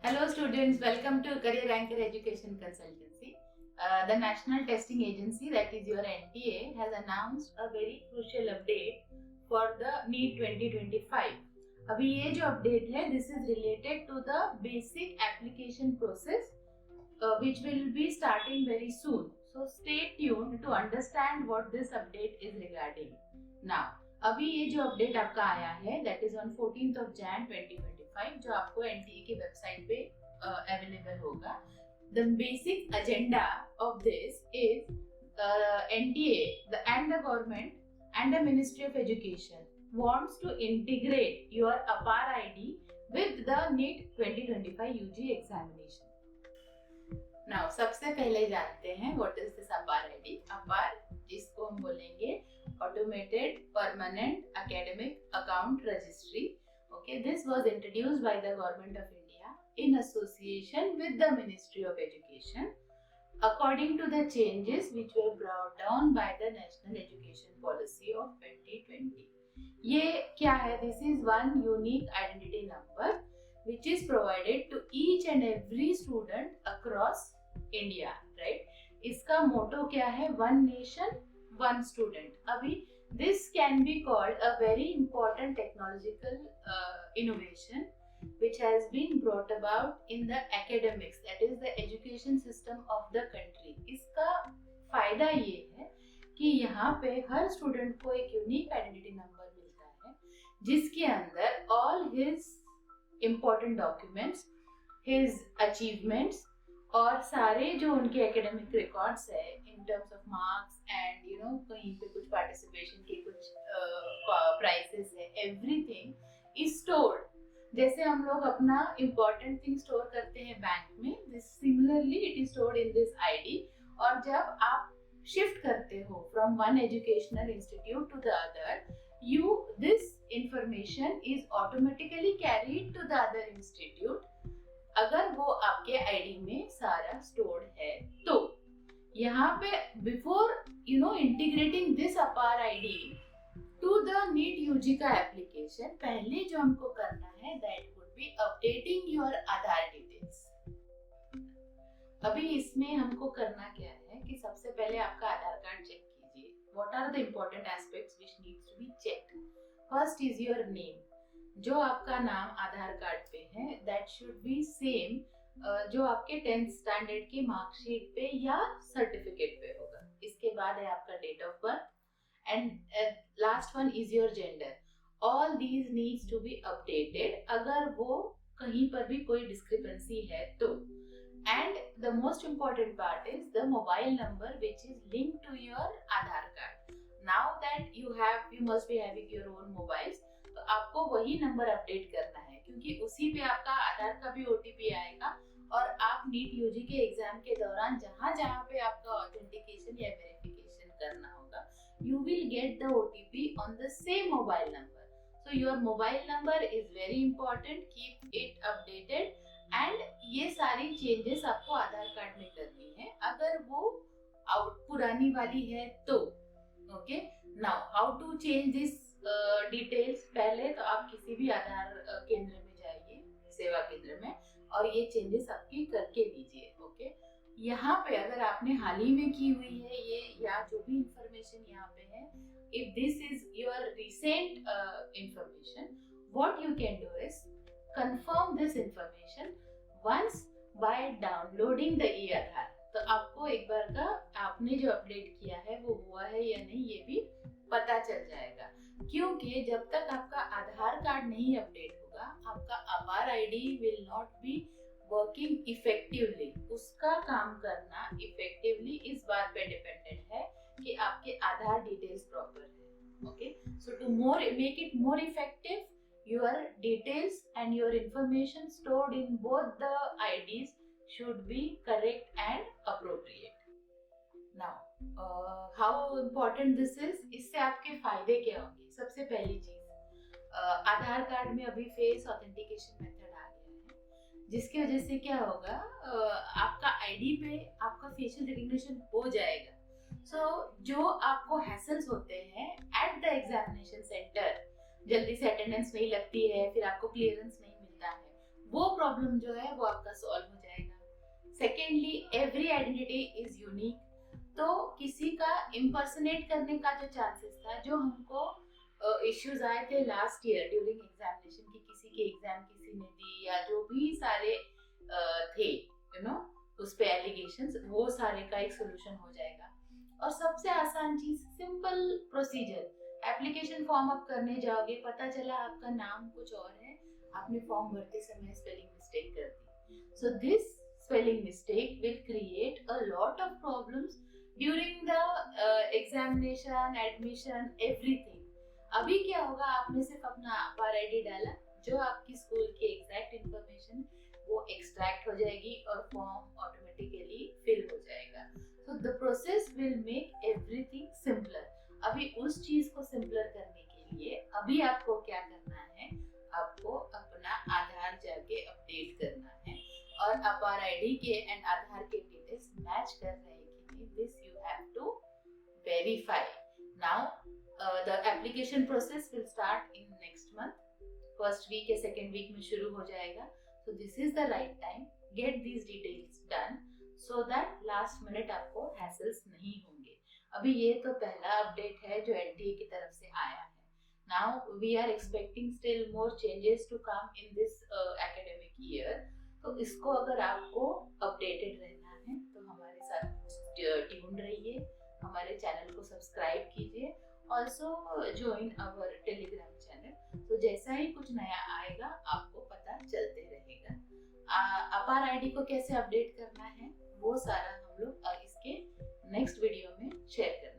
Hello students, welcome to Career Anchor Education Consultancy. The National Testing Agency, that is your NTA, has announced a very crucial update for the NEET 2025. अभी ये जो update है, this is related to the basic application process which will be starting very soon. So stay tuned to understand what this update is regarding. Now, अभी ये जो update आपका आया है that is on 14th of Jan 2025 जो आपको NTA की website पे अवेलेबल होगा. The basic agenda of this is NTA and the government and the Ministry of Education wants to integrate your APAR ID with the NEET 2025 UG examination. Now, सबसे पहले जानते हैं what is this APAAR ID. अपार जिसको हम बोलेंगे automated permanent academic account registry. Okay, this was introduced by the Government of India in association with the Ministry of Education according to the changes which were brought down by the National Education Policy of 2020. ये क्या है? This is one unique identity number which is provided to each and every student across India, right? इसका मोटो क्या है? One nation, one student. अभी this can be called a very important technological innovation which has been brought about in the academics, that is the education system of the country. इसका फायदा ये है कि यहाँ पे हर स्टूडेंट को एक यूनिक आइडेंटिटी नंबर मिलता है जिसके अंदर all his important documents, his achievements और सारे जो उनके एकेडमिक रिकॉर्ड्स है in terms of marks and you know कहीं पे कुछ पार्टिसिपेशन के कुछ प्राइसेस है, एवरीथिंग इज स्टोर्ड. जैसे हम लोग अपना इम्पोर्टेंट थिंग स्टोर करते हैं बैंक में, this similarly it is stored in this ID. और जब आप शिफ्ट करते हो from one educational institute to the other, you this information is automatically carried to the other institute अगर वो आपके आईडी में सारा स्टोर्ड है. तो यहाँ पे before you know integrating this APAAR ID to the NEET UG का एप्लीकेशन, पहले जो हमको करना है that would be updating your Aadhaar details. अभी इसमें हमको करना क्या है कि सबसे पहले आपका आधार कार्ड चेक कीजिए. What are the important aspects which needs to be checked? First is your name. जो आपका नाम आधार कार्ड पे है that should be same जो आपके 10th स्टैंडर्ड की मार्कशीट पे या सर्टिफिकेट पे होगा. इसके बाद है आपका date of birth and last one is your gender. All these needs to be updated अगर वो कहीं पर भी कोई डिस्क्रिपेंसी है तो. And the most important part is the mobile number which is linked to your Aadhaar card. Now that you must be having your own mobiles, तो आपको वही नंबर अपडेट करना है क्योंकि उसी पे आपका आधार का भी OTP आएगा और आप नीट यूजी के एग्जाम के दौरान जहाँ जहाँ पे आपका ऑथेंटिकेशन या वेरिफिकेशन करना होगा, you will get the OTP on the same mobile number. So your mobile number is very important. Keep it updated. And ये सारी चेंजेस आपको आधार कार्ड में करनी है अगर वो पुरानी वाली है तो. Okay, now how to change this details. पहले तो आप किसी भी आधार केंद्र में जाइए, सेवा केंद्र में, और ये चेंजेस आपकी करके लीजिए. ओके, यहाँ पे अगर आपने हाल ही में की हुई है ये या जो भी इंफॉर्मेशन यहाँ पे है, if this is your recent information, what you can do is confirm this information once by downloading the e-Aadhaar. तो आपको एक बार का आपने जो अपडेट किया है वो हुआ है या नहीं ये भी पता चल जाएगा. क्योंकि जब तक आपका आधार कार्ड नहीं अपडेट होगा आपका अपार ID will not be working effectively. उसका काम करना इफेक्टिवली इस बात पे डिपेंडेंट है कि आपके आधार डिटेल्स प्रॉपर है. Okay, so to make it more effective, your details and your information stored in both the IDs should be correct and appropriate. Now, how important this is? इससे आपके फायदे क्या होंगे? सबसे पहली चीज, आधार कार्ड में अभी फेस ऑथेंटिकेशन मेथड आ गया है जिसकी वजह से क्या होगा, आपका आईडी पे आपका फेशियल रिकग्निशन हो जाएगा. So, जो आपको हैसल्स होते हैं एट द एग्जामिनेशन सेंटर, जल्दी से अटेंडेंस नहीं लगती है, फिर आपको क्लियरेंस नहीं मिलता है, वो प्रॉब्लम जो है वो आपका सॉल्व हो जाएगा। Secondly, every identity is unique, तो किसी का इम्पर्सनेट करने का जो चांसेस था, जो हमको इश्यूज आए थे लास्ट ईयर ड्यूरिंग एग्जामिनेशन, की किसी के एग्जाम किसी ने दी या जो भी सारे थे उस पे एलिगेशंस, वो सारे का एक सोल्यूशन हो जाएगा। और सबसे आसान चीज, सिंपल प्रोसीजर, एप्लीकेशन फॉर्म आप करने जाओगे, पता चला आपका नाम कुछ और है, आपने फॉर्म भरते समय स्पेलिंग मिस्टेक कर दी, so this spelling mistake will create a lot of problems during the examination, admission, everything. अभी क्या होगा, आपने सिर्फ अपना अपार आईडी डाला, जो आपकी स्कूल की एग्जैक्ट इंफॉर्मेशन वो एक्सट्रैक्ट हो जाएगी और फॉर्म ऑटोमेटिकली फिल हो जाएगा। So the process will make everything simpler. अभी उस चीज को सिंपलर करने के लिए अभी आपको क्या करना है, आपको अपना आधार जाके अपडेट करना है और अपार आईडी के एंड आधार के डिटेल्स मैच कर रहे हैं कि नहीं, this you have to verify. Now the application process will start in next month, first week या सेकेंड वीक में शुरू हो जाएगा। So this is the right time, get these details done so that last minute आपको hassles नहीं होंगे। अभी ये तो पहला अपडेट है जो NTA की तरफ से आया है। Now we are expecting still more changes to come in this academic year, तो इसको अगर आपको अपडेटेड रहना है तो हमारे साथ ट्यून रहिए, हमारे चैनल को सब्सक्राइब कीजिए, also join our Telegram channel. तो जैसा ही कुछ नया आएगा आपको पता चलते रहेगा। अपार आईडी को कैसे अपडेट करना है वो सारा हम लोग इसके नेक्स्ट वीडियो में शेयर करेंगे।